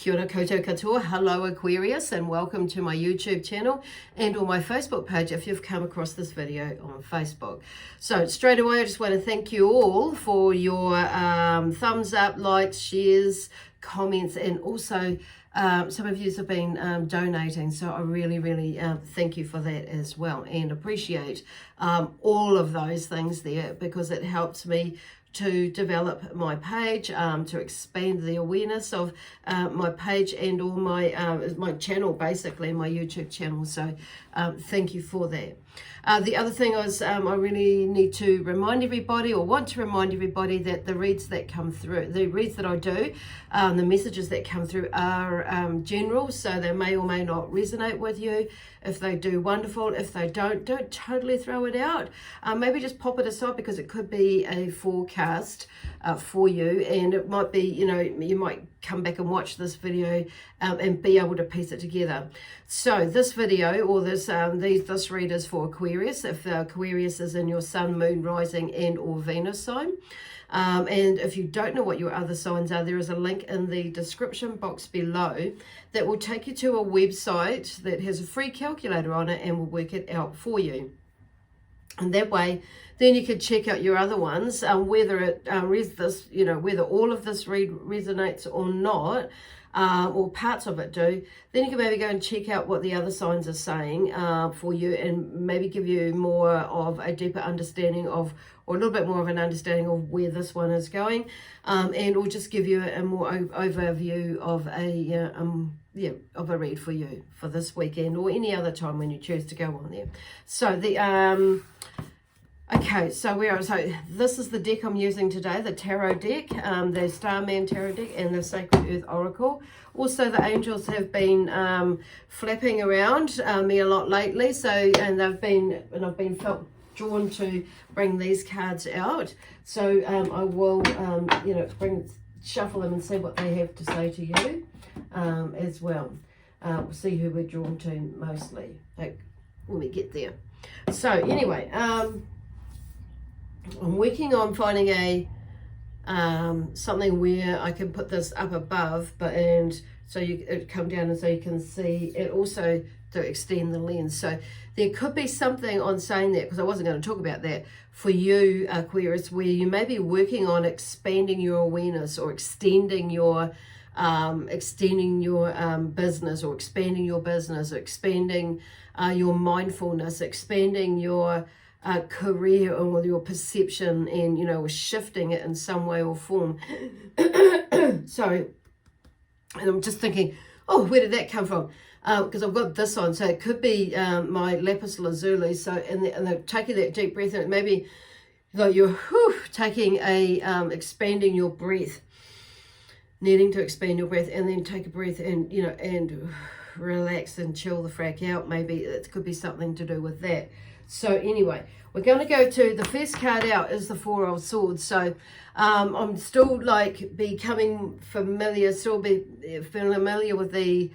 Kia ora koutou katoa, hello Aquarius, and welcome to my YouTube channel and or my Facebook page if you've come across this video on Facebook. So straight away I just want to thank you all for your thumbs up, likes, shares, comments, and also some of you have been donating, so I really thank you for that as well, and appreciate all of those things there, because it helps me to develop my page, to expand the awareness of my page and all my channel, basically my YouTube channel. So thank you for that. The other thing is I really need to remind everybody, or want to remind everybody, that the reads that come through, the reads that I do, the messages that come through are general, so they may or may not resonate with you. If they do, wonderful. If they don't totally throw it out. Maybe just pop it aside, because it could be a forecast for you, and it might be, you know, you might come back and watch this video and be able to piece it together. So this video, or this read is for Aquarius, if Aquarius is in your sun, moon, rising and or Venus sign. And if you don't know what your other signs are, there is a link in the description box below that will take you to a website that has a free calculator on it and will work it out for you. And that way, then you can check out your other ones, whether it whether all of this read resonates or not, or parts of it do. Then you can maybe go and check out what the other signs are saying for you, and maybe give you more of a deeper understanding of, or a little bit more of an understanding of where this one is going, and or just give you a more overview of a read for you for this weekend, or any other time when you choose to go on there. So the okay, so this is the deck I'm using today, the tarot deck, the Starman Tarot deck, and the Sacred Earth Oracle. Also, the angels have been flapping around me a lot lately, and I've been felt drawn to bring these cards out. So I will, shuffle them and see what they have to say to you as well. We'll see who we're drawn to mostly when we get there. So anyway, I'm working on finding a something where I can put this up above, so it come down and so you can see it, also to extend the lens. So there could be something on saying that, because I wasn't going to talk about that, for you Aquarius, where you may be working on expanding your awareness, or extending your business, or expanding your business, or expanding your mindfulness, expanding your career, or your perception, and shifting it in some way or form. Sorry, and I'm just thinking, oh, where did that come from? Because I've got this on, so it could be my lapis lazuli. So and they're taking that deep breath, and maybe you're taking expanding your breath, needing to expand your breath, and then take a breath and and relax and chill the frack out. Maybe it could be something to do with that. So anyway, we're going to go to the first card out is the Four of Swords. So I'm still becoming familiar, with the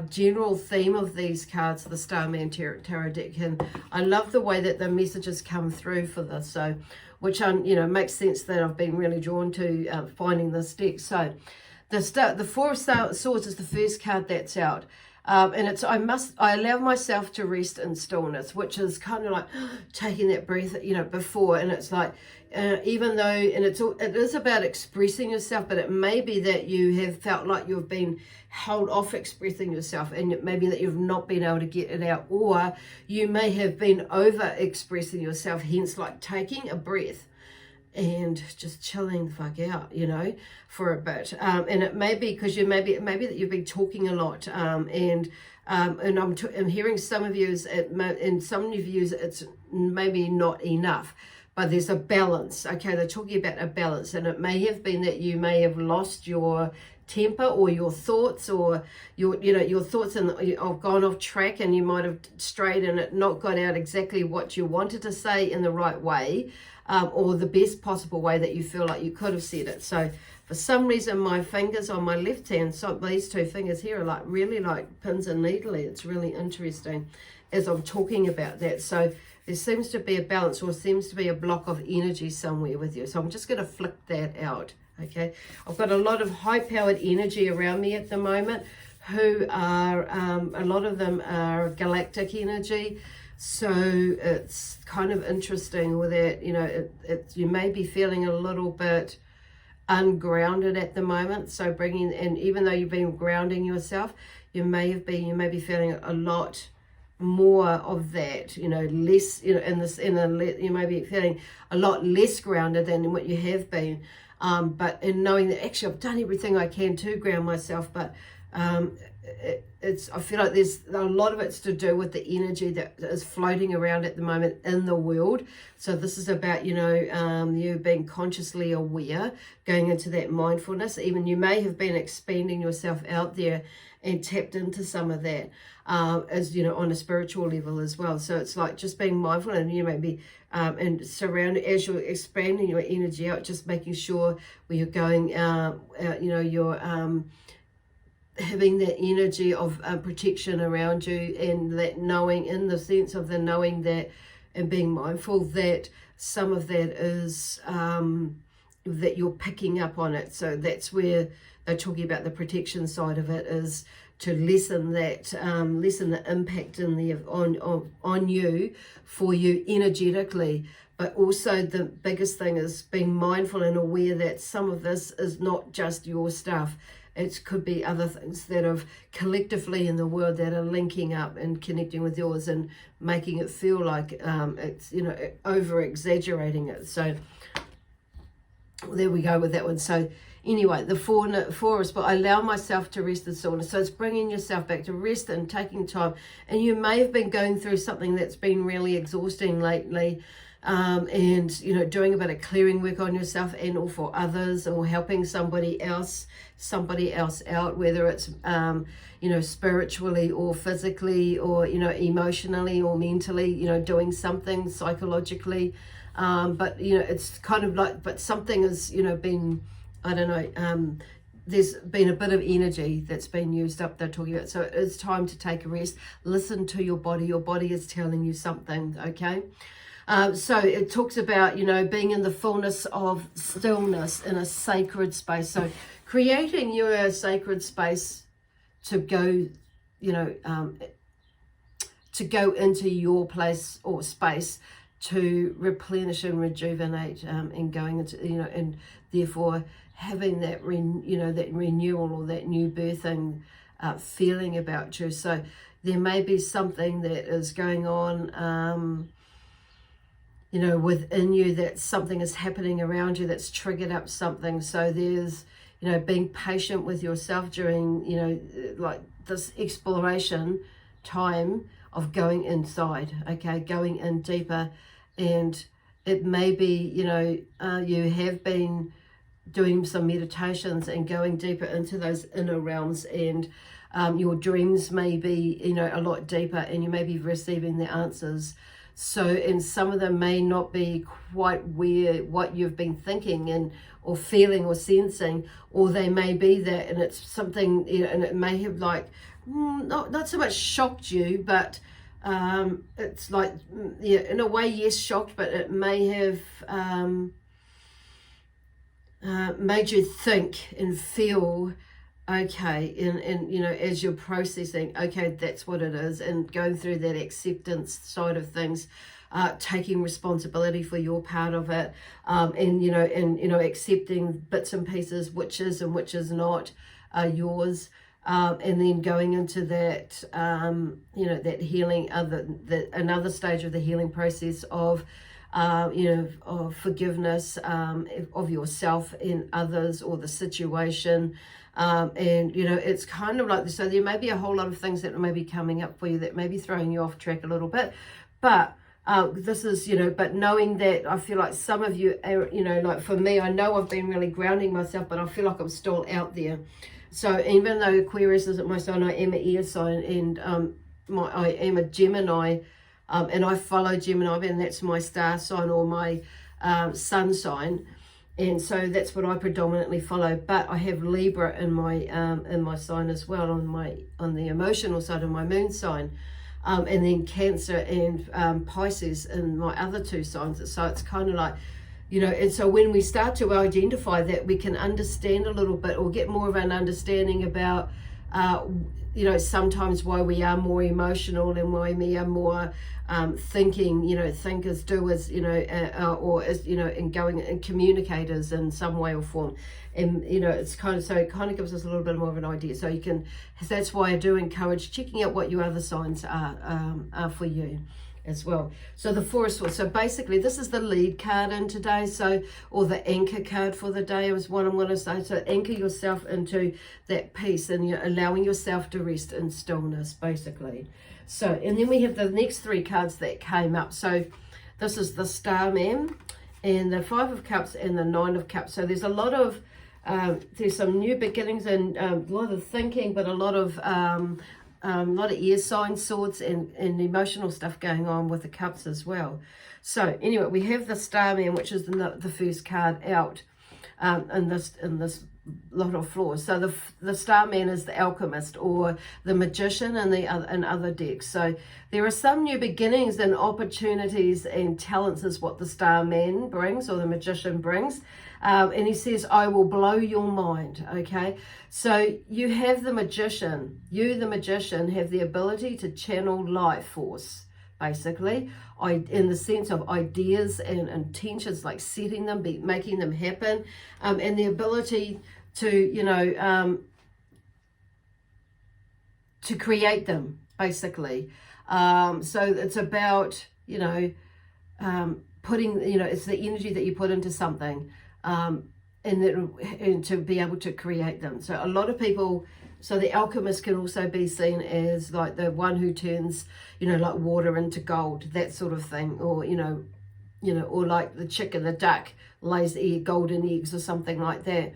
general theme of these cards, the Starman Tarot deck, and I love the way that the messages come through for this. So, which makes sense that I've been really drawn to finding this deck. So, the Four of Swords is the first card that's out. And it's I allow myself to rest in stillness, which is kind of like taking that breath, before, and it's like even though, and it is about expressing yourself, but it may be that you have felt like you've been held off expressing yourself, and it may be that you've not been able to get it out, or you may have been over expressing yourself, hence like taking a breath and just chilling the fuck out, for a bit. And it may be because it may be that you've been talking a lot, and I'm hearing some of you, in some of you it's maybe not enough, but there's a balance. Okay, they're talking about a balance, and it may have been that you may have lost your temper, or your thoughts, or your thoughts and have gone off track, and you might have strayed and it not got out exactly what you wanted to say in the right way, or the best possible way that you feel like you could have said it. So for some reason my fingers on my left hand, so these two fingers here are really like pins and needly. It's really interesting as I'm talking about that. So there seems to be a balance, or seems to be a block of energy somewhere with you. So I'm just going to flick that out Okay, I've got a lot of high-powered energy around me at the moment, who are, a lot of them are galactic energy. So it's kind of interesting with that, you know, you may be feeling a little bit ungrounded at the moment. So bringing, and even though you've been grounding yourself, you may be feeling a lot more of that, you know, less, you know, you may be feeling a lot less grounded than what you have been. But in knowing that actually I've done everything I can to ground myself, but I feel like there's a lot of it's to do with the energy that is floating around at the moment in the world. So this is about, you know, you being consciously aware, going into that mindfulness. Even you may have been expanding yourself out there and tapped into some of that, as, you know, on a spiritual level as well. So it's like just being mindful, and you may be and surrounded as you're expanding your energy out, just making sure where you're going, you know, you're having that energy of protection around you, and that knowing, in the sense of the knowing that, and being mindful that some of that is that you're picking up on it. So that's where they're talking about the protection side of it, is to lessen that, lessen the impact in the on you, for you energetically. But also the biggest thing is being mindful and aware that some of this is not just your stuff. It could be other things that have collectively in the world that are linking up and connecting with yours, and making it feel like it's, you know, over exaggerating it. So there we go with that one. So anyway, the forest, but I allow myself to rest and so on. So it's bringing yourself back to rest and taking time. And you may have been going through something that's been really exhausting lately. And, you know, doing a bit of clearing work on yourself and or for others, or helping somebody else out, whether it's, you know, spiritually or physically, or, you know, emotionally or mentally, you know, doing something psychologically. But, you know, it's kind of like, but something has, you know, been, I don't know, there's been a bit of energy that's been used up, they're talking about. So it's time to take a rest. Listen to your body. Your body is telling you something, okay? So it talks about, you know, being in the fullness of stillness in a sacred space. So creating your sacred space to go, you know, to go into your place or space to replenish and rejuvenate, and going into, you know, and therefore having that, you know, that renewal or that new birthing feeling about you. So there may be something that is going on, you know, within you, that something is happening around you that's triggered up something. So there's, you know, being patient with yourself during, you know, like this exploration time of going inside, okay, going in deeper. And it may be, you know, you have been doing some meditations and going deeper into those inner realms, and your dreams may be, you know, a lot deeper, and you may be receiving the answers. So, and some of them may not be quite where what you've been thinking and or feeling or sensing, or they may be that, and it's something, you know, and it may have like not so much shocked you, but it's like, yeah, in a way, yes, shocked, but it may have made you think and feel, okay, and you know, as you're processing, okay, that's what it is, and going through that acceptance side of things, taking responsibility for your part of it, and you know, accepting bits and pieces, which is and which is not yours, and then going into that, you know, that healing, another stage of the healing process of, you know, of forgiveness, of yourself and others or the situation. And, you know, it's kind of like, so there may be a whole lot of things that may be coming up for you that may be throwing you off track a little bit. But this is, you know, but knowing that, I feel like some of you are, you know, like for me, I know I've been really grounding myself, but I feel like I'm still out there. So even though Aquarius isn't my sign, I am an air sign, and I am a Gemini, and I follow Gemini, and that's my star sign or my sun sign. And so that's what I predominantly follow. But I have Libra in my sign as well, on the emotional side of my moon sign, and then Cancer and Pisces in my other two signs. So it's kind of like, you know, and so when we start to identify that, we can understand a little bit, or get more of an understanding about, you know, sometimes why we are more emotional and why we are more thinking, you know, thinkers, doers, you know, or as, you know, and going and communicators in some way or form. And, you know, it's kind of, so it kind of gives us a little bit more of an idea. So you can, that's why I do encourage checking out what your other signs are for you as well. So the Four of Swords, so basically this is the lead card in today, so, or the anchor card for the day is what I'm going to say. So anchor yourself into that peace, and you're allowing yourself to rest in stillness, basically. So, and then we have the next three cards that came up. So this is the Starman, and the Five of Cups, and the Nine of Cups. So there's a lot of there's some new beginnings, and a lot of thinking, but a lot of air sign swords and emotional stuff going on with the cups as well. So anyway, we have the Starman, which is the first card out in this lot of floors. So the Starman is the alchemist or the magician in other decks. So there are some new beginnings and opportunities and talents is what the Starman brings, or the magician brings. And he says, I will blow your mind, okay? So you have the magician. You, the magician, have the ability to channel life force, basically, in the sense of ideas and intentions, like setting them, making them happen, and the ability to, you know, to create them, basically. So it's about, you know, putting, you know, it's the energy that you put into something, and to be able to create them. So a lot of people, so the alchemist can also be seen as like the one who turns, you know, like water into gold, that sort of thing, or, you know, or like the chicken, the duck lays golden eggs or something like that.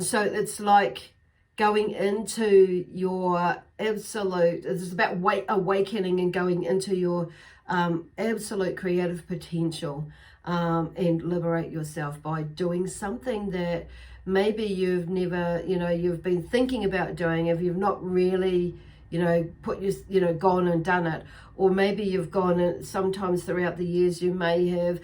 So it's like going into your absolute, it's about awakening and going into your absolute creative potential, and liberate yourself by doing something that maybe you've never, you know, you've been thinking about doing, if you've not really, you know, gone and done it. Or maybe you've gone, and sometimes throughout the years you may have,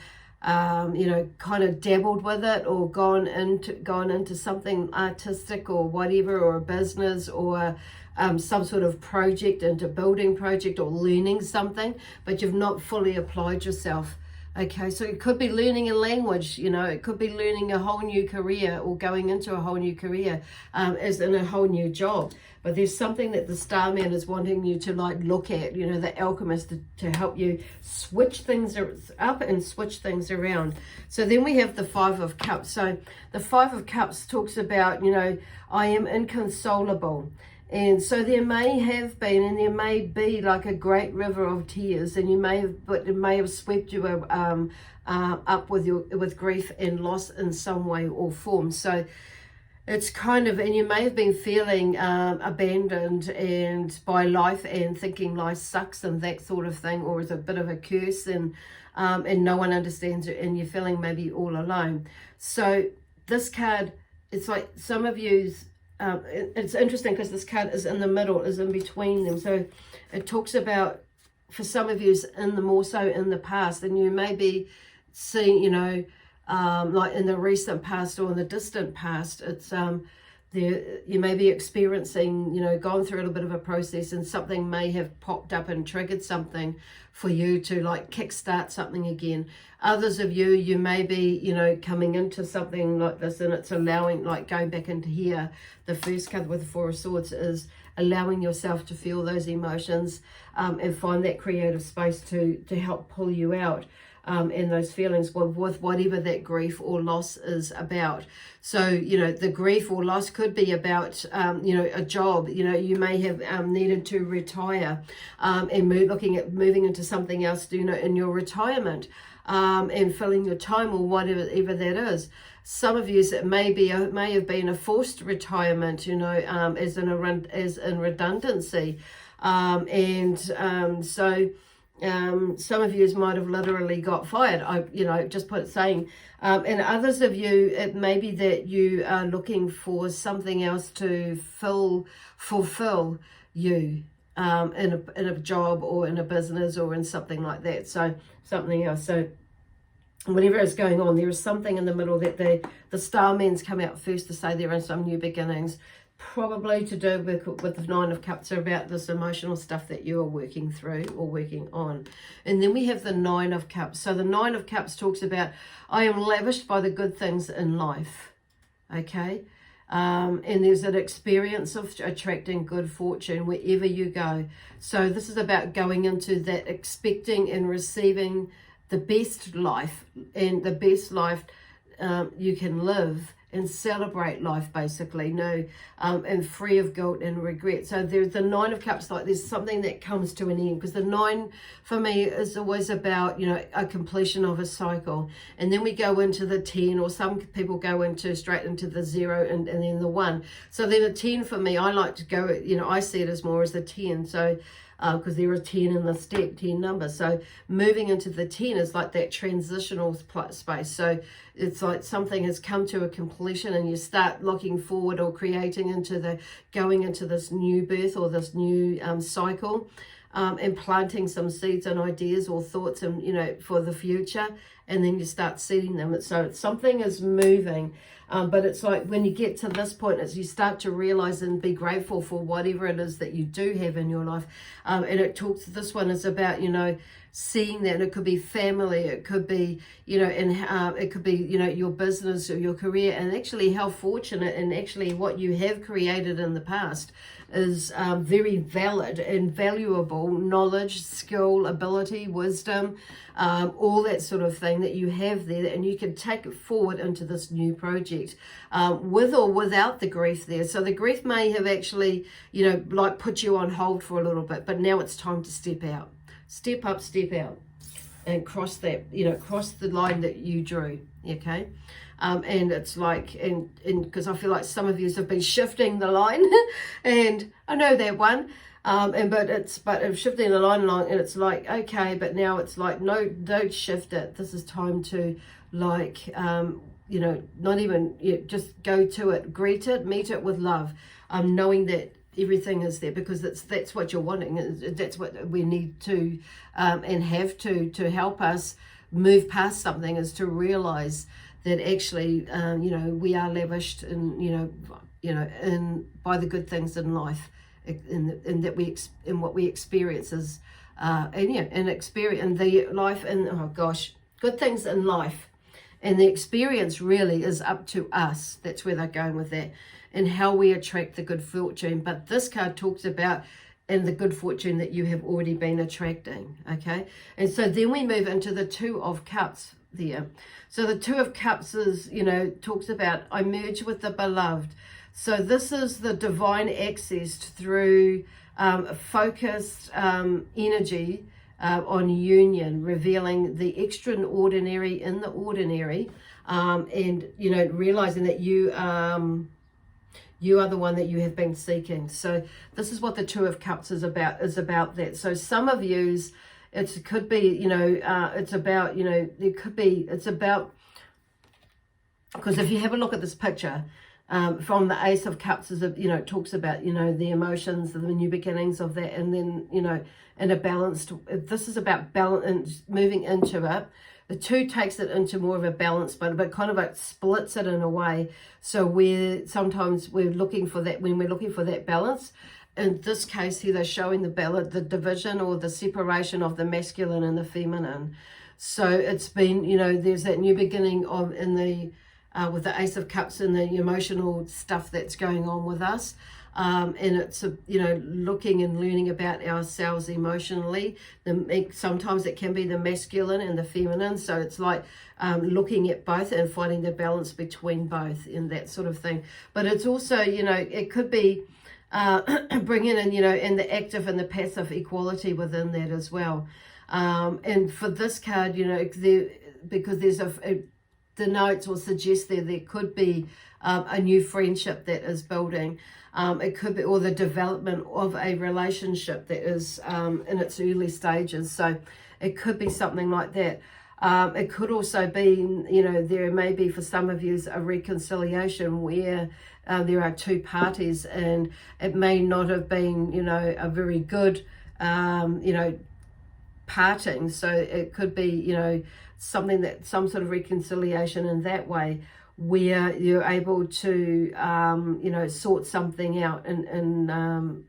you know, kind of dabbled with it, or gone into something artistic or whatever, or a business, or some sort of project, into building project, or learning something, but you've not fully applied yourself. Okay, so it could be learning a language, you know, it could be learning a whole new career, or going into a whole new career, as in a whole new job. But there's something that the Starman is wanting you to like look at, you know, the alchemist, to help you switch things up and switch things around. So then we have the Five of Cups. So the Five of Cups talks about, you know, I am inconsolable. And so there may have been, and there may be like a great river of tears, and but it may have swept you up with grief and loss in some way or form. So it's kind of, and you may have been feeling abandoned and by life, and thinking life sucks and that sort of thing, or is a bit of a curse, and no one understands it, and you're feeling maybe all alone. So this card, it's like some of you's, it's interesting because this card is in the middle, is in between them. So it talks about, for some of you, more so in the past, and you may be seeing, you know, like in the recent past or in the distant past, it's you may be experiencing, you know, gone through a little bit of a process, and something may have popped up and triggered something for you to like kickstart something again. Others of you may be, you know, coming into something like this, and it's allowing, like going back into here, the first card with the Four of Swords is allowing yourself to feel those emotions, and find that creative space to help pull you out. And those feelings with whatever that grief or loss is about. So, you know, the grief or loss could be about, you know, a job. You know, you may have needed to retire, and looking at moving into something else, you know, in your retirement, and filling your time, or whatever that is. Some of you, it may have been a forced retirement, you know, as in redundancy, so. Some of you might have literally got fired, just put it saying, and others of you, it may be that you are looking for something else to fulfill you, in a job, or in a business, or in something like that. So something else. So whatever is going on, there is something in the middle that the starmen's come out first to say there are some new beginnings, probably to do with the Nine of Cups, about this emotional stuff that you are working through or working on. And then we have the Nine of Cups. So the Nine of Cups talks about, I am lavished by the good things in life, okay? And there's an experience of attracting good fortune wherever you go. So this is about going into that, expecting and receiving the best life, and the best life you can live, and celebrate life, basically, and free of guilt and regret. So there's the Nine of Cups, like there's something that comes to an end, because the nine for me is always about, a completion of a cycle. And then we go into the 10, or some people go straight into the 0 and then the 1. So then a 10 for me, I like to go, I see it as more as the 10. So because there are 10 in the step, 10 numbers. So moving into the 10 is like that transitional space. So it's like something has come to a completion, and you start looking forward or creating going into this new birth or this new cycle, and planting some seeds and ideas or thoughts and for the future, and then you start seeding them. So something is moving. But it's like when you get to this point, you start to realize and be grateful for whatever it is that you do have in your life. And this one is about, seeing that. It could be family, it could be, it could be, your business or your career, and actually how fortunate and actually what you have created in the past is very valid and valuable knowledge, skill, ability, wisdom, all that sort of thing that you have there, and you can take it forward into this new project with or without the grief there. So the grief may have actually, like put you on hold for a little bit, but now it's time to step out. Step up, step out, and cross that, cross the line that you drew, okay? And it's like, and because I feel like some of you have been shifting the line, and I know that one, but shifting the line along, and it's like, okay, but now it's like, no, don't shift it. This is time to, like, not even, just go to it, greet it, meet it with love, knowing that everything is there, because that's what you're wanting. That's what we need to and have to help us move past something, is to realize that actually we are lavished in by the good things in life, in what we experience is and experience and the life, and good things in life, and the experience really is up to us. That's where they're going with that, and how we attract the good fortune. But this card talks about the good fortune that you have already been attracting, okay? And so then we move into the Two of Cups there. So the Two of Cups is, talks about, I merge with the beloved. So this is the divine access through focused energy on union, revealing the extraordinary in the ordinary, and, realizing that you are the one that you have been seeking. So this is what the Two of Cups is about that. So some of yous, it could be, it's about, it's about, because if you have a look at this picture, from the Ace of Cups, is it talks about, the emotions, the new beginnings of that, and then, in a balanced, this is about balance and moving into it. The Two takes it into more of a balance, but kind of like splits it in a way. So sometimes we're looking for that, when we're looking for that balance. In this case here, they're showing the division or the separation of the masculine and the feminine. So it's been, there's that new beginning with the Ace of Cups and the emotional stuff that's going on with us. And it's, looking and learning about ourselves emotionally. Sometimes it can be the masculine and the feminine. So it's like looking at both and finding the balance between both and that sort of thing. But it's also, it could be bringing in, and the active and the passive equality within that as well. And for this card, because there's denotes or suggests there could be a new friendship that is building. It could be, or the development of a relationship that is in its early stages. So it could be something like that. It could also be, there may be for some of you a reconciliation where there are two parties, and it may not have been, a very good, parting. So it could be, some sort of reconciliation in that way, where you're able to, you know, sort something out in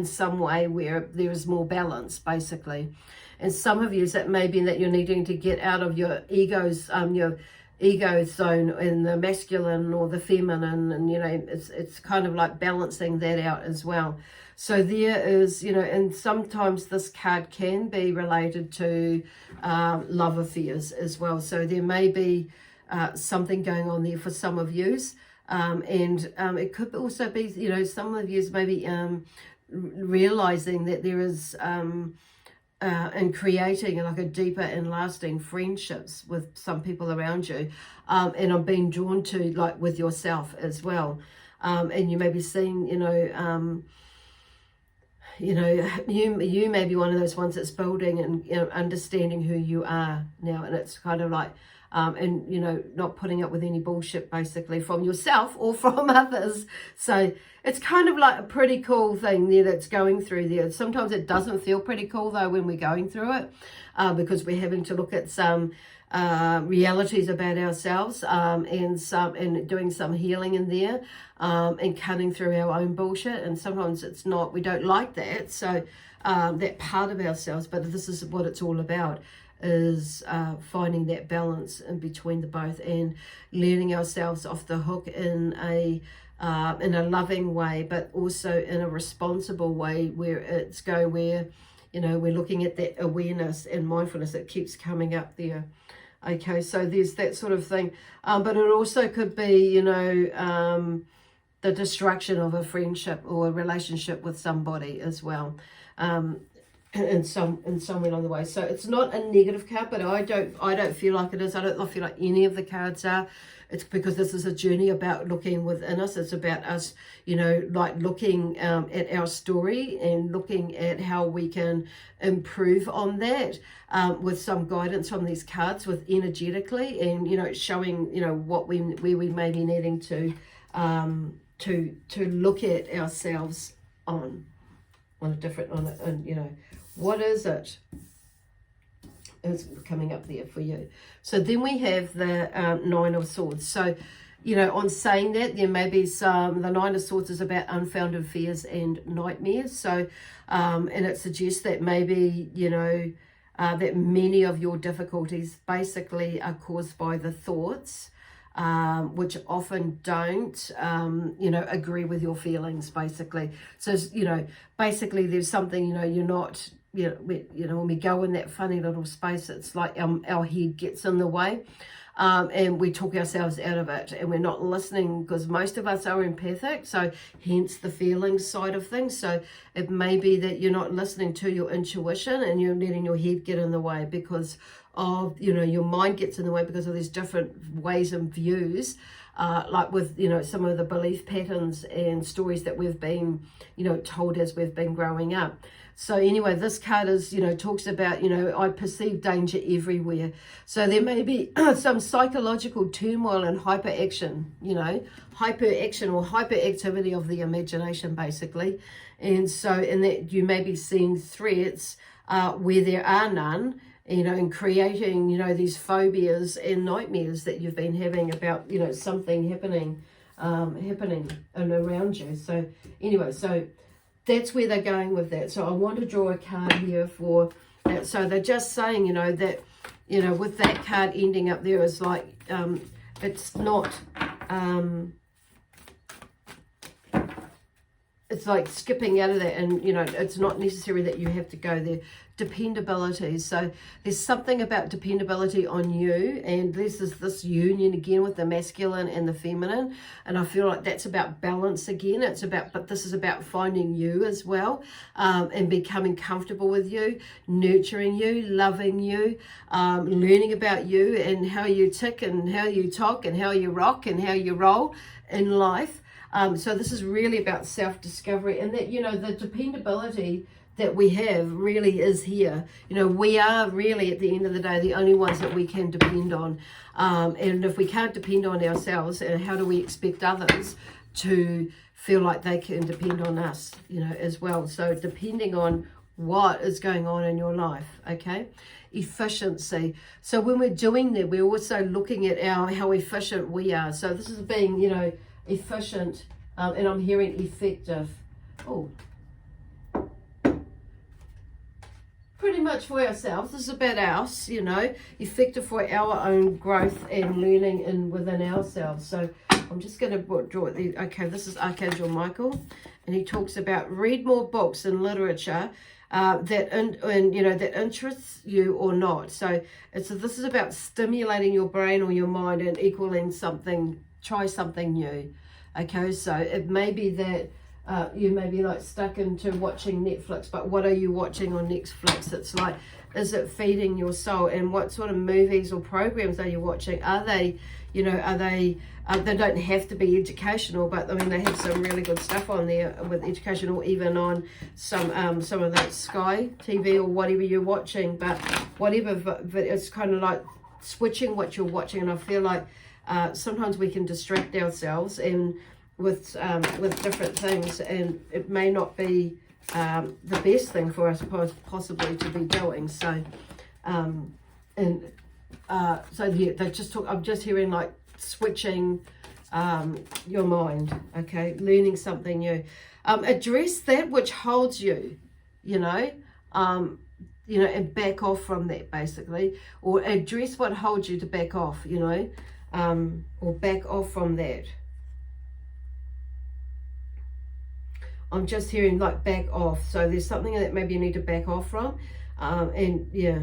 some way where there is more balance, basically. And some of you, that may be that you're needing to get out of your ego zone in the masculine or the feminine, and you know, it's kind of like balancing that out as well. So there is, you know, and sometimes this card can be related to love affairs as well. So there may be something going on there for some of yous, and it could also be, you know, some of yous maybe realizing that there is and creating like a deeper and lasting friendships with some people around you, and I'm being drawn to like with yourself as well, and you may be seeing, you know, you may be one of those ones that's building and, you know, understanding who you are now, and it's kind of like and you know, not putting up with any bullshit basically from yourself or from others. So it's kind of like a pretty cool thing there that's going through there. Sometimes it doesn't feel pretty cool though when we're going through it, because we're having to look at some realities about ourselves, and doing some healing in there, and cutting through our own bullshit. And sometimes it's not, we don't like that, so that part of ourselves, but this is what it's all about, is finding that balance in between the both, and letting ourselves off the hook in a loving way, but also in a responsible way, where it's going, where, you know, we're looking at that awareness and mindfulness that keeps coming up there. Okay, so there's that sort of thing, but it also could be, you know, the destruction of a friendship or a relationship with somebody as well, in somewhere along the way. So it's not a negative card, but I don't feel like it is. I don't feel like any of the cards are. It's because this is a journey about looking within us. It's about us, you know, like looking at our story and looking at how we can improve on that, with some guidance from these cards, with energetically, and, you know, showing, you know, where we may be needing to look at ourselves on a different, you know, what is it is coming up there for you. So then we have the Nine of Swords. So, you know, on saying that, there may be the Nine of Swords is about unfounded fears and nightmares. So, and it suggests that maybe, you know, that many of your difficulties basically are caused by the thoughts, which often don't, you know, agree with your feelings, basically. So, you know, basically there's something, you know, you're not, you know, when we go in that funny little space, it's like our head gets in the way, and we talk ourselves out of it, and we're not listening, because most of us are empathic, so hence the feelings side of things. So it may be that you're not listening to your intuition, and you're letting your head get in the way because of, you know, your mind gets in the way because of these different ways and views, like with, you know, some of the belief patterns and stories that we've been, you know, told as we've been growing up. So anyway, this card is, you know, talks about, you know, I perceive danger everywhere. So there may be some psychological turmoil and hyperaction, you know, hyperaction or hyperactivity of the imagination, basically. And so in that you may be seeing threats where there are none, you know, and creating, you know, these phobias and nightmares that you've been having about, you know, something happening and around you. So anyway, so that's where they're going with that. So I want to draw a card here for that. So they're just saying, you know, that, you know, with that card ending up there is like, it's not, it's like skipping out of that, and, you know, it's not necessary that you have to go there. Dependability. So there's something about dependability on you, and this is this union again with the masculine and the feminine, and I feel like that's about balance again. It's about, but this is about finding you as well, and becoming comfortable with you, nurturing you, loving you, learning about you and how you tick and how you talk and how you rock and how you roll in life. So this is really about self-discovery, and that, you know, the dependability that we have really is here. You know, we are really, at the end of the day, the only ones that we can depend on. And if we can't depend on ourselves, how do we expect others to feel like they can depend on us, you know, as well? So depending on what is going on in your life, okay? Efficiency. So when we're doing that, we're also looking at how efficient we are. So this is being, you know, efficient, and I'm hearing effective. Oh, pretty much for ourselves. This is about us, you know, effective for our own growth and learning within ourselves. So I'm just going to draw the, okay, this is Archangel Michael, and he talks about read more books and literature that interests you or not. So this is about stimulating your brain or your mind and equaling something, try something new. Okay, so it may be that you may be like stuck into watching Netflix, but what are you watching on Netflix? It's like, is it feeding your soul? And what sort of movies or programs are you watching? Are they, you know, they don't have to be educational, but I mean, they have some really good stuff on there with education, or even on some of that Sky TV or whatever you're watching, but whatever, but it's kind of like switching what you're watching. And I feel like sometimes we can distract ourselves and with different things, and it may not be the best thing for us possibly to be doing. So so yeah, they just talk, I'm just hearing like switching your mind, okay, learning something new. Address that which holds you, you know, and back off from that, basically, or address what holds you to back off, you know, or back off from that. I'm just hearing like back off. So there's something that maybe you need to back off from, and yeah.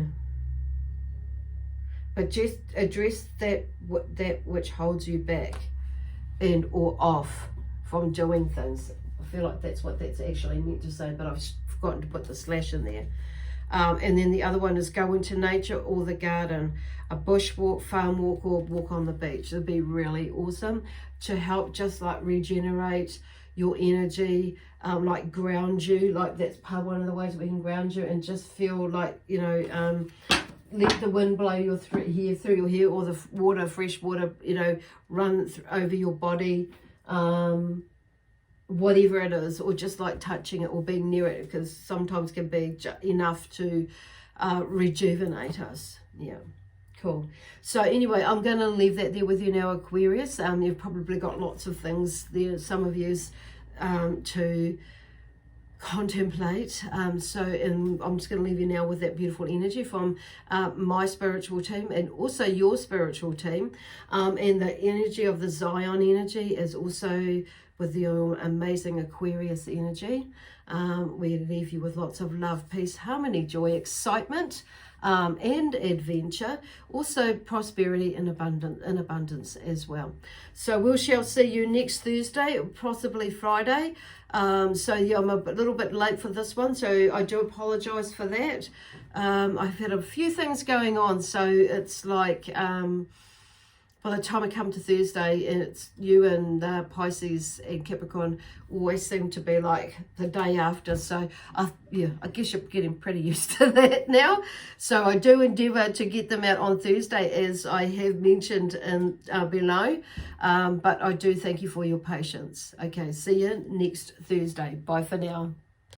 But just address that which holds you back and or off from doing things. I feel like that's what that's actually meant to say, but I've forgotten to put the slash in there. And then the other one is go into nature or the garden, a bushwalk, farm walk, or walk on the beach. It'd be really awesome to help just like regenerate your energy, like ground you. Like that's one of the ways we can ground you and just feel like, you know, let the wind blow your through your hair, or the water, fresh water, you know, run over your body, whatever it is, or just like touching it or being near it, because sometimes can be enough to rejuvenate us. Yeah, cool. So anyway, I'm going to leave that there with you now, Aquarius. You've probably got lots of things there, some of yous, to contemplate. And I'm just going to leave you now with that beautiful energy from my spiritual team and also your spiritual team, and the energy of the Zion energy is also with the amazing Aquarius energy. We leave you with lots of love, peace, harmony, joy, excitement, and adventure, also prosperity and abundance as well. So we shall see you next Thursday, possibly Friday. So yeah, I'm a little bit late for this one, so I do apologize for that. I've had a few things going on, so it's like by the time I come to Thursday, and it's you and Pisces and Capricorn always seem to be like the day after. So yeah, I guess you're getting pretty used to that now. So I do endeavour to get them out on Thursday, as I have mentioned in below. But I do thank you for your patience. Okay, see you next Thursday. Bye for now.